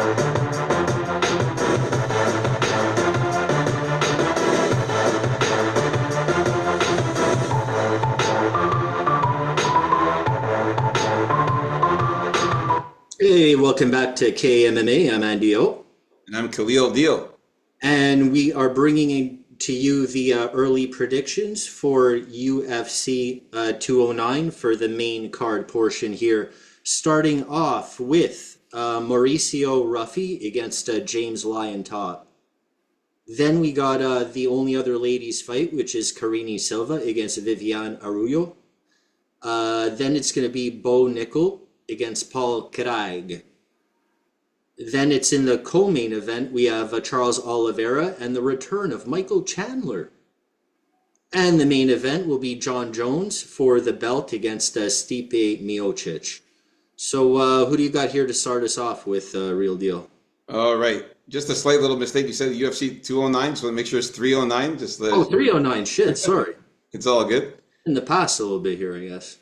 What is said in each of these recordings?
Hey, welcome back to KMMA. I'm Andy O, And I'm Khalil Deal. and we are bringing to you the early predictions for UFC 209 for the main card portion here. Starting off with Mauricio Ruffy against James Lyon Top. Then we got the only other ladies fight, which is Karini Silva against Viviane Arroyo. Then it's going to be Bo Nickel against Paul Craig. Then it's in the co-main event. We have Charles Oliveira and the return of Michael Chandler. And the main event will be John Jones for the belt against Stipe Miocic. So who do you got here to start us off with, Real Deal? All right. Just a slight little mistake. You said UFC 209, so make sure it's 309. Oh, 309. Shit, sorry. It's all good. In the past a little bit here, I guess.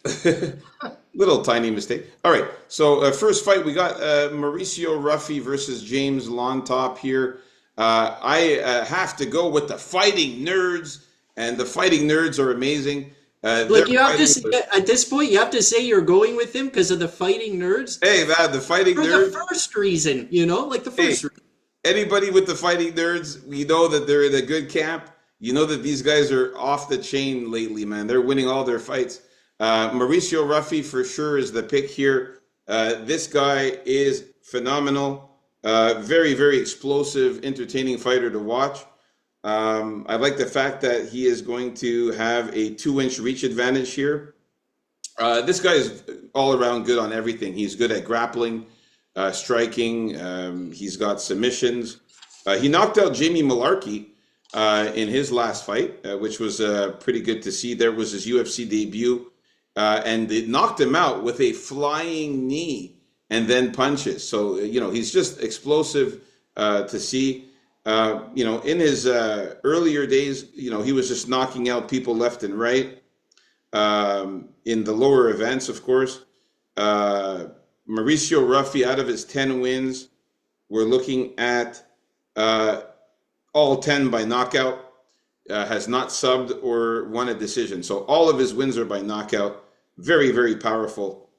Little tiny mistake. All right. So first fight, we got Mauricio Ruffy versus James Lontop here. I have to go with the Fighting Nerds, and the Fighting Nerds are amazing. Look, you have to say, at this point, you have to say you're going with him because of the Fighting Nerds. Hey, man, the Fighting Nerds. For the first reason, like the first reason. Anybody with the Fighting Nerds, we know that they're in a good camp. You know that these guys are off the chain lately, man. They're winning all their fights. Mauricio Ruffy for sure is the pick here. This guy is phenomenal. Very, very explosive, entertaining fighter to watch. I like the fact that he is going to have a 2-inch reach advantage here. This guy is all around good on everything. He's good at grappling, striking. He's got submissions. He knocked out Jamie Mullarkey in his last fight, which was pretty good to see. There was his UFC debut, and it knocked him out with a flying knee and then punches. So, he's just explosive to see. In his earlier days, he was just knocking out people left and right. In the lower events, of course. Mauricio Ruffy, out of his 10 wins, we're looking at all 10 by knockout, has not subbed or won a decision. So all of his wins are by knockout. Very, very powerful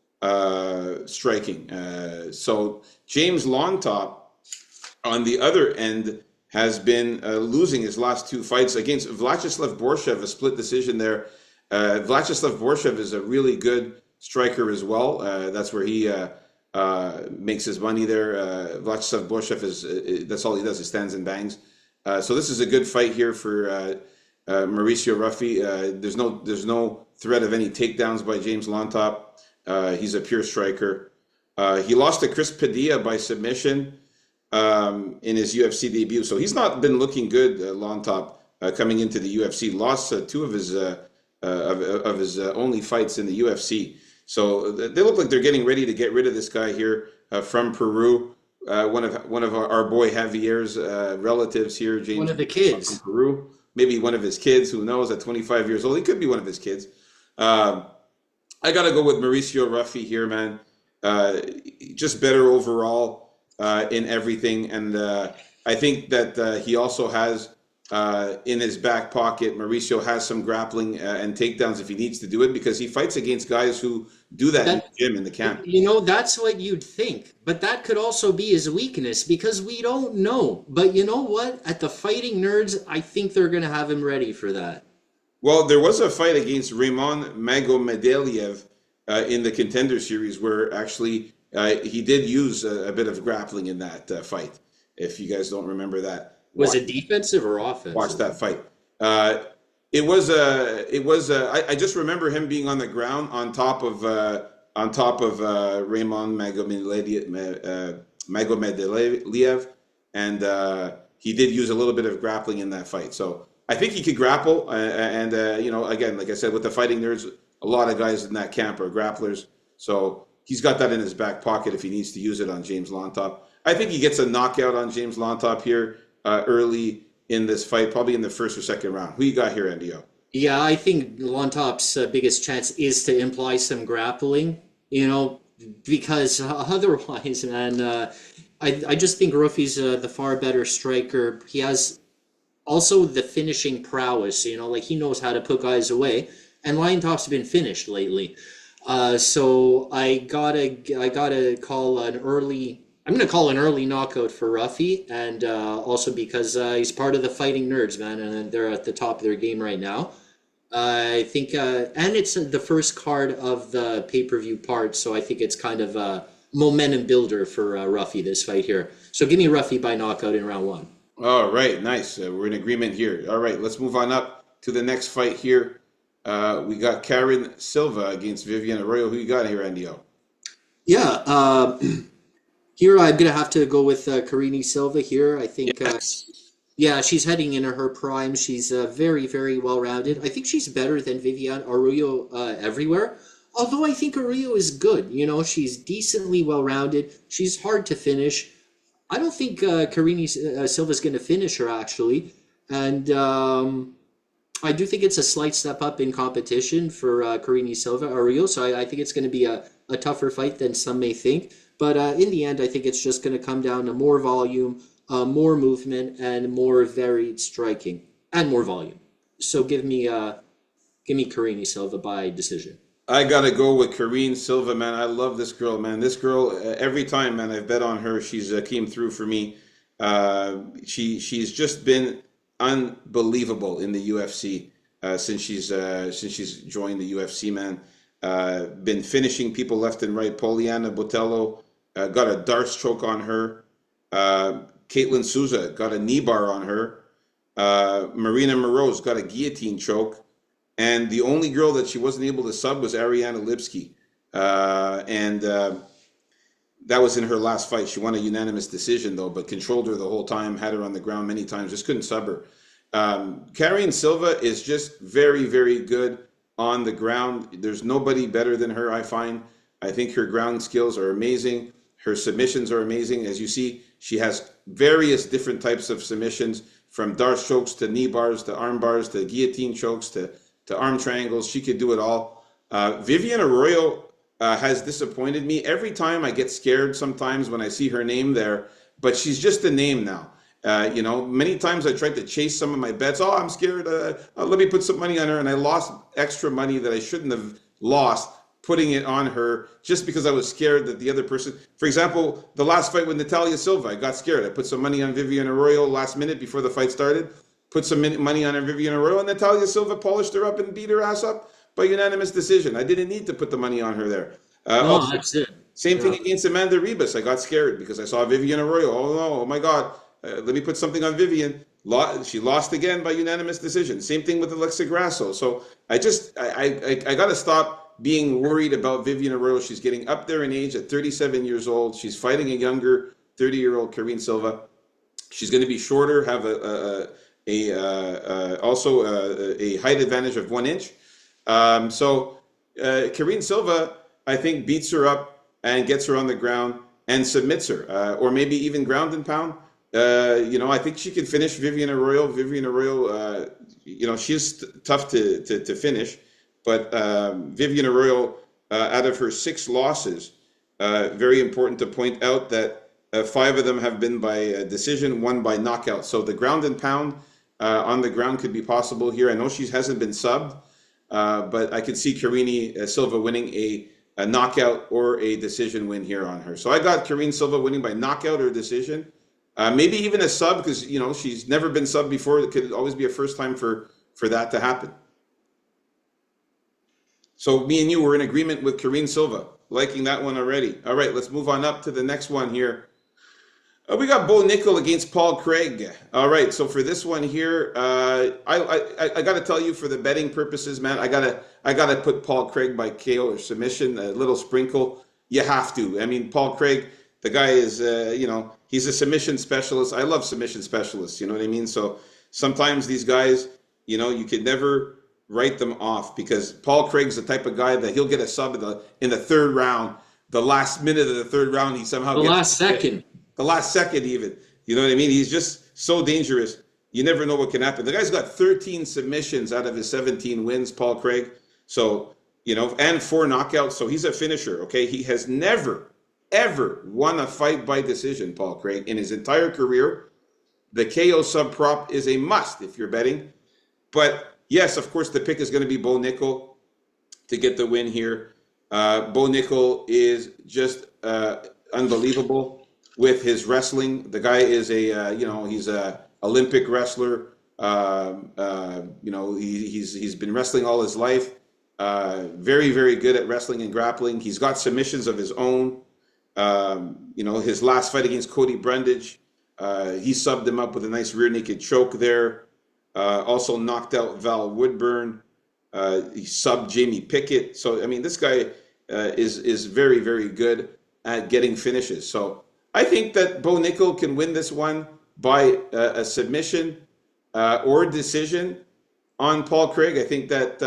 striking. So James Lontop, on the other end, has been losing his last 2 fights against Vyacheslav Borshev, a split decision there. Vyacheslav Borshev is a really good striker as well. That's where he makes his money there. Vyacheslav Borshev that's all he does, he stands and bangs. So this is a good fight here for Mauricio Ruffy. There's no threat of any takedowns by James Lontop. He's a pure striker. He lost to Chris Padilla by submission in his UFC debut. So he's not been looking good, Lontop, coming into the UFC. Lost 2 of his only fights in the UFC. So they look like they're getting ready to get rid of this guy here from Peru. One of our boy Javier's relatives here, James. One of the kids from Peru, maybe one of his kids. Who knows? At 25 years old, he could be one of his kids. I gotta go with Mauricio Ruffy here, man. Just better overall in everything, and I think that he also has in his back pocket. Mauricio has some grappling and takedowns if he needs to do it, because he fights against guys who do that in the gym, in the camp. That's what you'd think. But that could also be his weakness, because we don't know. But you know what? At the Fighting Nerds, I think they're going to have him ready for that. Well, there was a fight against Raymond Magomedeliev in the Contender Series where actually he did use a bit of grappling in that fight, if you guys don't remember that. Was it defensive or offensive? Watch that fight. I just remember him being on the ground on top of Raymond Magomedeliev, and he did use a little bit of grappling in that fight. So I think he could grapple, and again, like I said, with the Fighting Nerds, a lot of guys in that camp are grapplers. So he's got that in his back pocket if he needs to use it on James Lontop. I think he gets a knockout on James Lontop here early in this fight, probably in the first or second round. Who you got here, NDO? Yeah, I think Lontop's biggest chance is to imply some grappling, because otherwise, man, I just think Ruffy's the far better striker. He has also the finishing prowess, like he knows how to put guys away. And Lion Top's been finished lately. So I gotta call an early. I'm gonna call an early knockout for Ruffy, and also because he's part of the Fighting Nerds, man, and they're at the top of their game right now. I think, and it's the first card of the pay-per-view part, so I think it's kind of a momentum builder for Ruffy this fight here. So give me Ruffy by knockout in round one. All right, nice. We're in agreement here. All right, let's move on up to the next fight here. We got Karen Silva against Vivian Arroyo. Who you got here, Andio? Yeah, here I'm gonna have to go with Karini Silva here. I think, Yes. yeah, she's heading into her prime. She's very, very well rounded. I think she's better than Vivian Arroyo everywhere. Although I think Arroyo is good. She's decently well rounded. She's hard to finish. I don't think Karini Silva's going to finish her actually, and I do think it's a slight step up in competition for Karini Silva Arroyo. So I think it's going to be a tougher fight than some may think. But in the end, I think it's just going to come down to more volume, more movement, and more varied striking, and more volume. So give me Karini Silva by decision. I gotta go with Karine Silva, man. I love this girl, man. This girl, every time, man, I've bet on her. She's came through for me. She's just been unbelievable in the UFC since she's joined the UFC, man. Been finishing people left and right. Poliana Botello got a Darce choke on her. Caitlin Souza got a knee bar on her. Marina Moroz got a guillotine choke. And the only girl that she wasn't able to sub was Ariana Lipski. And that was in her last fight. She won a unanimous decision, though, but controlled her the whole time, had her on the ground many times, just couldn't sub her. Karine Silva is just very, very good on the ground. There's nobody better than her, I find. I think her ground skills are amazing. Her submissions are amazing. As you see, she has various different types of submissions, from Darce chokes to knee bars to arm bars to guillotine chokes to arm triangles. She could do it all. Vivian Arroyo has disappointed me. Every time I get scared sometimes when I see her name there, but she's just a name now. Many times I tried to chase some of my bets. Oh, I'm scared. Let me put some money on her. And I lost extra money that I shouldn't have lost putting it on her just because I was scared that the other person, for example, the last fight with Natalia Silva, I got scared. I put some money on Vivian Arroyo last minute before the fight started. Put some money on her Vivian Arroyo, and Natalia Silva polished her up and beat her ass up by unanimous decision. I didn't need to put the money on her there. No, that's it. Same thing Yeah. against Amanda Ribas. I got scared because I saw Vivian Arroyo. Oh no, oh my God. Let me put something on Vivian. She lost again by unanimous decision. Same thing with Alexa Grasso. So I got to stop being worried about Vivian Arroyo. She's getting up there in age at 37 years old. She's fighting a younger 30-year-old Karine Silva. She's going to be shorter, have also a height advantage of 1 inch. Karine Silva, I think, beats her up and gets her on the ground and submits her, or maybe even ground and pound. I think she can finish Vivian Arroyo. Vivian Arroyo, she's tough to finish, but Vivian Arroyo, out of her 6 losses, very important to point out that 5 of them have been by decision, 1 by knockout. So the ground and pound on the ground could be possible here. I know she hasn't been subbed, but I could see Karini Silva winning a knockout or a decision win here on her. So I got Karine Silva winning by knockout or decision. Maybe even a sub, because she's never been subbed before. It could always be a first time for that to happen. So me and you were in agreement with Karine Silva, liking that one already. All right, let's move on up to the next one here. We got Bo Nickel against Paul Craig. All right, so for this one here, I got to tell you, for the betting purposes, man, I gotta put Paul Craig by KO or submission, a little sprinkle. You have to. I mean, Paul Craig, the guy is, he's a submission specialist. I love submission specialists. You know what I mean? So sometimes these guys, you could never write them off, because Paul Craig's the type of guy that he'll get a sub in the 3rd round, the last minute of the 3rd round, he somehow The gets last second. the last second even. You know what I mean? He's just so dangerous. You never know what can happen. The guy's got 13 submissions out of his 17 wins, Paul Craig. So, and 4 knockouts. So he's a finisher, okay? He has never, ever won a fight by decision, Paul Craig, in his entire career. The KO sub prop is a must if you're betting. But yes, of course, the pick is going to be Bo Nickel to get the win here. Bo Nickel is just unbelievable with his wrestling. The guy is he's a Olympic wrestler. He's been wrestling all his life. Very, very good at wrestling and grappling. He's got submissions of his own. His last fight against Cody Brundage, he subbed him up with a nice rear naked choke there. Also knocked out Val Woodburn. He subbed Jamie Pickett. So, I mean, this guy is very, very good at getting finishes. So I think that Bo Nickel can win this one by a submission or decision on Paul Craig. I think that,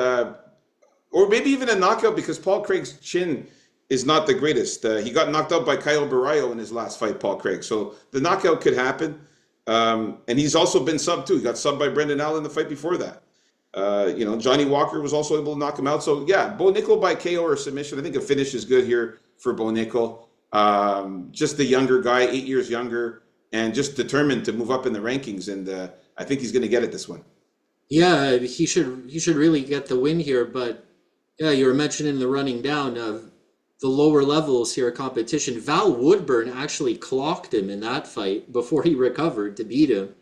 or maybe even a knockout, because Paul Craig's chin is not the greatest. He got knocked out by Kyle Barrio in his last fight, Paul Craig. So the knockout could happen. And he's also been subbed too. He got subbed by Brendan Allen the fight before that. Johnny Walker was also able to knock him out. So yeah, Bo Nickel by KO or submission. I think a finish is good here for Bo Nickel. Just the younger guy, 8 years younger, and just determined to move up in the rankings. And I think he's going to get it this one. Yeah, he should really get the win here. But yeah, you were mentioning the running down of the lower levels here of competition. Val Woodburn actually clocked him in that fight before he recovered to beat him.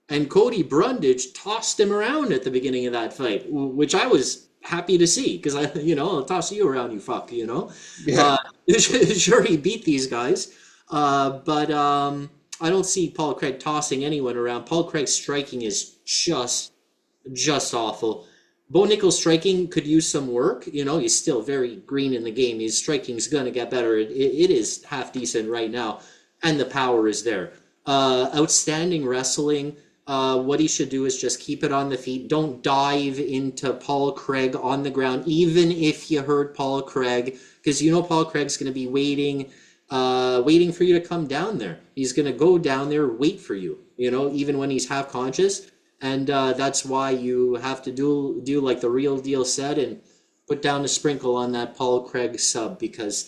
And Cody Brundage tossed him around at the beginning of that fight, which I was happy to see, because I'll toss you around, you fuck, Yeah. Sure, he beat these guys. But I don't see Paul Craig tossing anyone around. Paul Craig's striking is just awful. Bo Nickel's striking could use some work. He's still very green in the game. His striking's going to get better. It is half decent right now, and the power is there. Outstanding wrestling. What he should do is just keep it on the feet. Don't dive into Paul Craig on the ground, even if you hurt Paul Craig, because Paul Craig's going to be waiting for you to come down there. He's going to go down there, wait for you, even when he's half conscious. And that's why you have to do like the Real Deal said and put down a sprinkle on that Paul Craig sub, because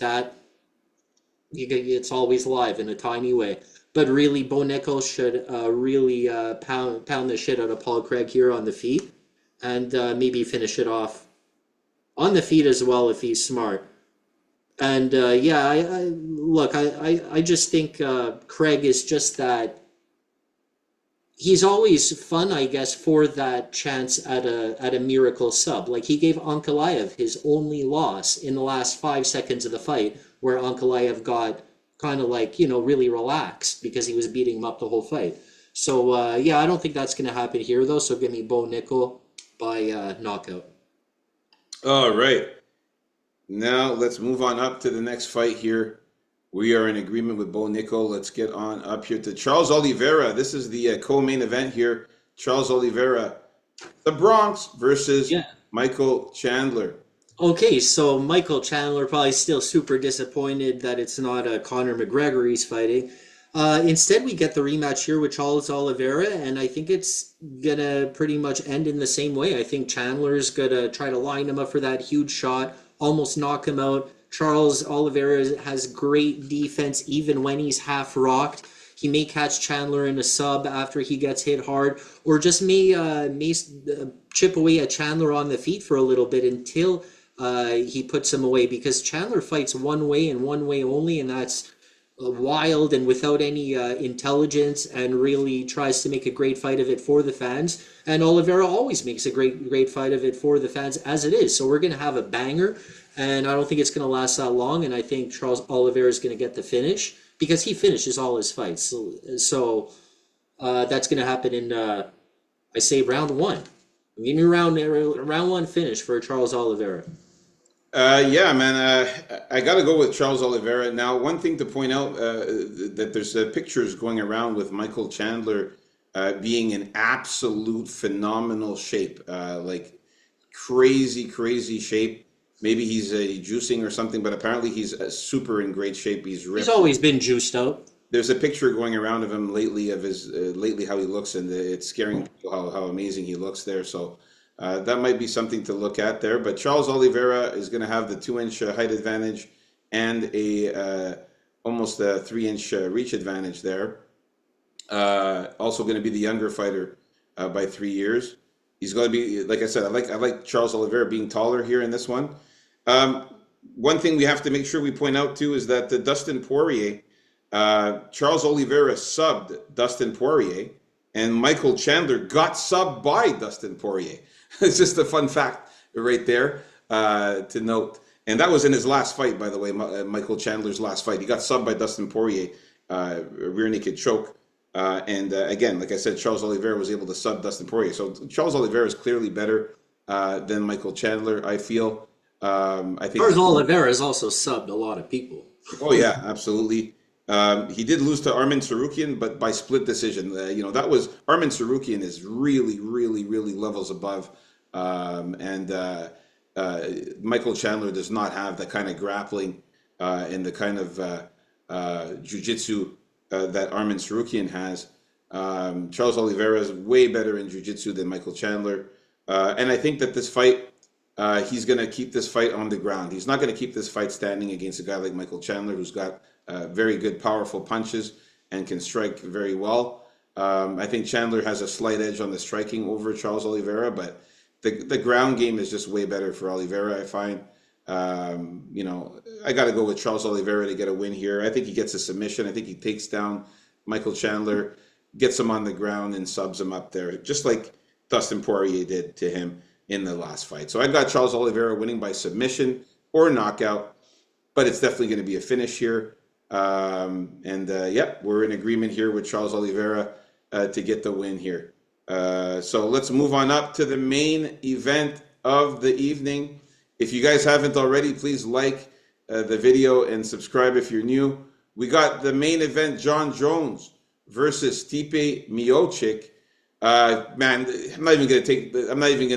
it's always live in a tiny way. But really, Bo Nickel should really pound the shit out of Paul Craig here on the feet, and maybe finish it off on the feet as well if he's smart. And I just think Craig is just that. He's always fun, I guess, for that chance at a miracle sub. Like he gave Ankalaev his only loss in the last 5 seconds of the fight, where Ankalaev got kind of really relaxed because he was beating him up the whole fight. So I don't think that's going to happen here though. So give me Bo Nickel by knockout. All right. Now let's move on up to the next fight here. We are in agreement with Bo Nickel. Let's get on up here to Charles Oliveira. This is the co-main event here. Charles Oliveira, the Bronx versus Michael Chandler. Okay, so Michael Chandler probably still super disappointed that it's not Conor McGregor he's fighting. Instead, we get the rematch here with Charles Oliveira, and I think it's going to pretty much end in the same way. I think Chandler's going to try to line him up for that huge shot, almost knock him out. Charles Oliveira has great defense even when he's half rocked. He may catch Chandler in a sub after he gets hit hard, or just may chip away at Chandler on the feet for a little bit until he puts him away, because Chandler fights one way and one way only, and that's wild and without any intelligence, and really tries to make a great fight of it for the fans. And Oliveira always makes a great fight of it for the fans as it is. So we're going to have a banger. And I don't think it's going to last that long. And I think Charles Oliveira is going to get the finish, because he finishes all his fights. So that's going to happen in, I say, round one. Give me round one finish for Charles Oliveira. Man. I got to go with Charles Oliveira. Now, one thing to point out, that there's pictures going around with Michael Chandler being in absolute phenomenal shape, like crazy shape. Maybe he's juicing or something, but apparently he's super in great shape. He's ripped. He's always been juiced out. There's a picture going around of him lately of his how he looks, and it's scaring people how amazing he looks there. So that might be something to look at there. But Charles Oliveira is going to have the 2-inch height advantage and a almost a 3-inch reach advantage there. Also going to be the younger fighter by 3 years. He's going to be, like I said, I like Charles Oliveira being taller here in this one. One thing we have to make sure we point out too is that the Dustin Poirier, Charles Oliveira subbed Dustin Poirier, and Michael Chandler got subbed by Dustin Poirier. It's just a fun fact right there to note. And that was in his last fight, by the way, Michael Chandler's last fight. He got subbed by Dustin Poirier, rear naked choke. Again, like I said, Charles Oliveira was able to sub Dustin Poirier. So Charles Oliveira is clearly better than Michael Chandler, I feel. I think Charles Oliveira has also subbed a lot of people. Oh yeah, absolutely. He did lose to Arman Tsarukyan, but by split decision. That was Arman Tsarukyan is really, really, really levels above, Michael Chandler does not have the kind of grappling and the kind of jiu-jitsu that Arman Tsarukyan has. Charles Oliveira is way better in jiu-jitsu than Michael Chandler, and I think that this fight. He's going to keep this fight on the ground. He's not going to keep this fight standing against a guy like Michael Chandler, who's got very good, powerful punches and can strike very well. I think Chandler has a slight edge on the striking over Charles Oliveira, but the ground game is just way better for Oliveira, I find. I got to go with Charles Oliveira to get a win here. I think he gets a submission. I think he takes down Michael Chandler, gets him on the ground, and subs him up there, just like Dustin Poirier did to him in the last fight. So I've got Charles Oliveira winning by submission or knockout, but it's definitely going to be a finish here. We're in agreement here with Charles Oliveira to get the win here. So let's move on up to the main event of the evening. If you guys haven't already, please like the video and subscribe if you're new. We got the main event, Jon Jones versus Stipe Miocic. I'm not even going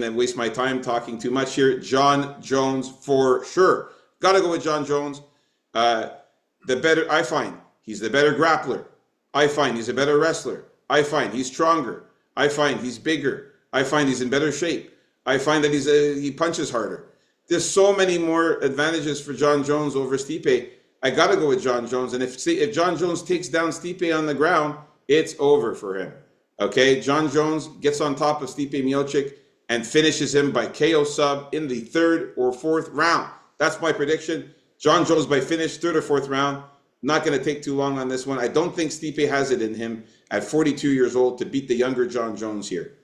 to waste my time talking too much here. Jon Jones for sure. Got to go with Jon Jones. I find he's the better grappler. I find he's a better wrestler. I find he's stronger. I find he's bigger. I find he's in better shape. I find that he punches harder. There's so many more advantages for Jon Jones over Stipe. I got to go with Jon Jones. And if Jon Jones takes down Stipe on the ground, it's over for him. Okay, Jon Jones gets on top of Stipe Miocic and finishes him by KO sub in the 3rd or 4th round. That's my prediction. Jon Jones by finish, 3rd or 4th round. Not going to take too long on this one. I don't think Stipe has it in him at 42 years old to beat the younger Jon Jones here.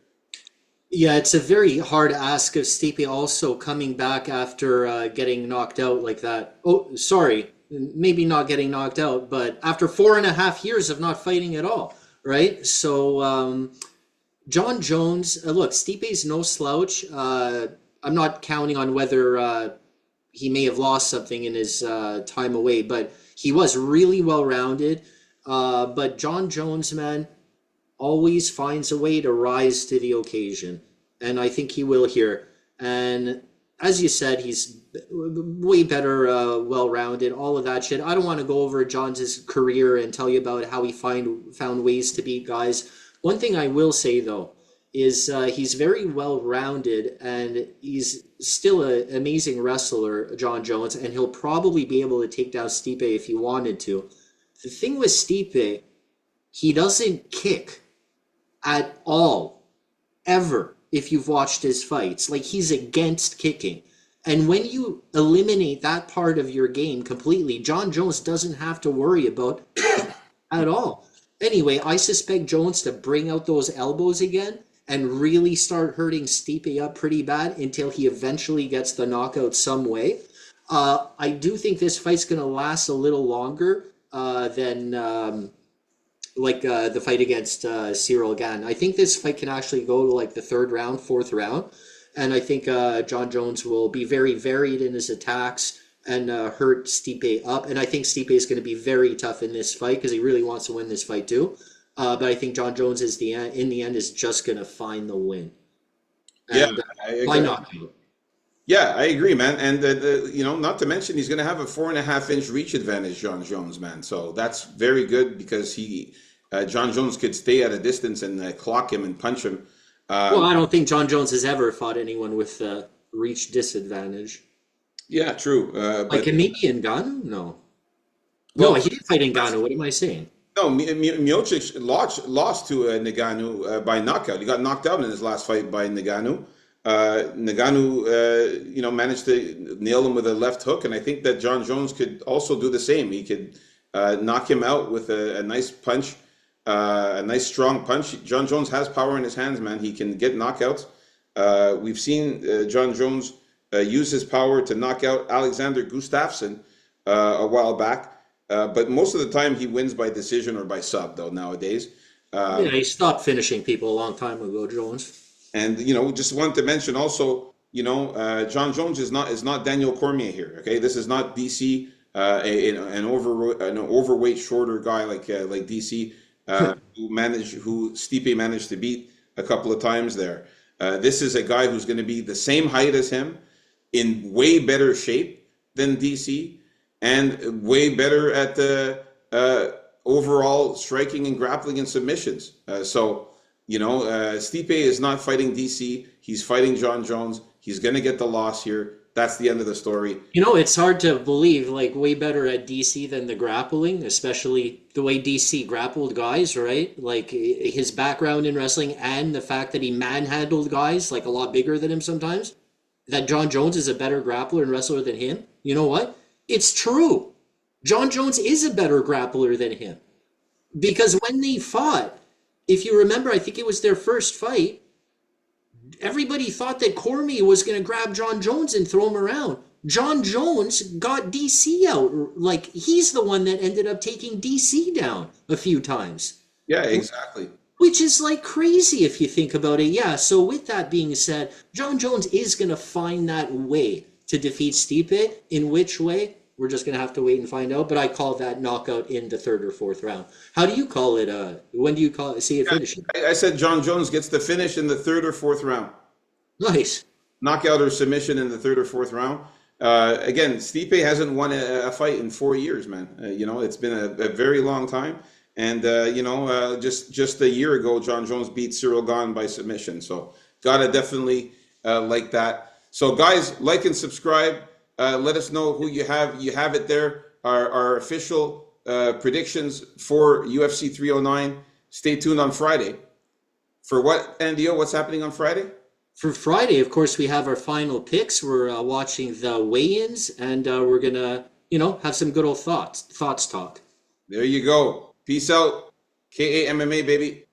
Yeah, it's a very hard ask of Stipe also coming back after getting knocked out like that. Oh, sorry, maybe not getting knocked out, but after 4.5 years of not fighting at all. Right, so Jon Jones, look, Stipe's no slouch. I'm not counting on whether he may have lost something in his time away, but he was really well-rounded. But Jon Jones, man, always finds a way to rise to the occasion, and I think he will here. And as you said, he's way better, well-rounded, all of that shit. I don't want to go over Jon's career and tell you about how he found ways to beat guys. One thing I will say, though, is he's very well-rounded, and he's still an amazing wrestler, Jon Jones, and he'll probably be able to take down Stipe if he wanted to. The thing with Stipe, he doesn't kick at all, ever, if you've watched his fights. Like, he's against kicking. And when you eliminate that part of your game completely, Jon Jones doesn't have to worry about at all. Anyway, I suspect Jones to bring out those elbows again and really start hurting Stipe up pretty bad until he eventually gets the knockout some way. I do think this fight's going to last a little longer than the fight against Cyril Gane. I think this fight can actually go to like the 3rd round, 4th round. And I think Jon Jones will be very varied in his attacks and hurt Stipe up. And I think Stipe is going to be very tough in this fight because he really wants to win this fight too. But I think Jon Jones in the end is just going to find the win. And, I agree. Why not? Yeah, I agree, man. And not to mention he's going to have a 4.5-inch reach advantage, Jon Jones, man. So that's very good because Jon Jones could stay at a distance and clock him and punch him. Well, I don't think Jon Jones has ever fought anyone with reach disadvantage. Yeah, true. Like maybe in Ghana? No. No, Well, he didn't fight Ngannou. What am I saying? no, Miocic lost to Ngannou by knockout. He got knocked out in his last fight by Ngannou. Ngannou, managed to nail him with a left hook, and I think that John Jones could also do the same. He could knock him out with a nice punch, a nice strong punch. John Jones has power in his hands, man. He can get knockouts. We've seen John Jones use his power to knock out Alexander Gustafsson a while back. But most of the time he wins by decision or by sub, though, nowadays. Yeah, he stopped finishing people a long time ago, Jones. And just wanted to mention also, John Jones is not Daniel Cormier here. Okay, this is not DC, an overweight, shorter guy like DC, who Stipe managed to beat a couple of times there. This is a guy who's going to be the same height as him, in way better shape than DC, and way better at the overall striking and grappling and submissions. Stipe is not fighting DC. He's fighting John Jones. He's going to get the loss here. That's the end of the story. It's hard to believe, like, way better at DC than the grappling, especially the way DC grappled guys, right? Like, his background in wrestling and the fact that he manhandled guys, like, a lot bigger than him sometimes. That John Jones is a better grappler and wrestler than him. You know what? It's true. John Jones is a better grappler than him. Because when they fought, if you remember, I think it was their first fight, everybody thought that Cormier was going to grab John Jones and throw him around. John Jones got DC out. Like, he's the one that ended up taking DC down a few times. Yeah, exactly. Which is like crazy if you think about it. Yeah, so with that being said, John Jones is going to find that way to defeat Stipe. In which way? We're just going to have to wait and find out. But I call that knockout in the third or fourth round. How do you call it? When do you see it finishing? I said John Jones gets the finish in the third or fourth round. Nice. Knockout or submission in the third or fourth round. Again, Stipe hasn't won a fight in 4 years, man. It's been a very long time. And, just a year ago, John Jones beat Cyril Gane by submission. So gotta definitely like that. So guys, like and subscribe. Let us know who you have. You have it there. Our official predictions for UFC 309. Stay tuned on Friday. For what, Andio? What's happening on Friday? For Friday, of course, we have our final picks. We're watching the weigh-ins, and we're going to, have some good old thoughts talk. There you go. Peace out. KA MMA, baby.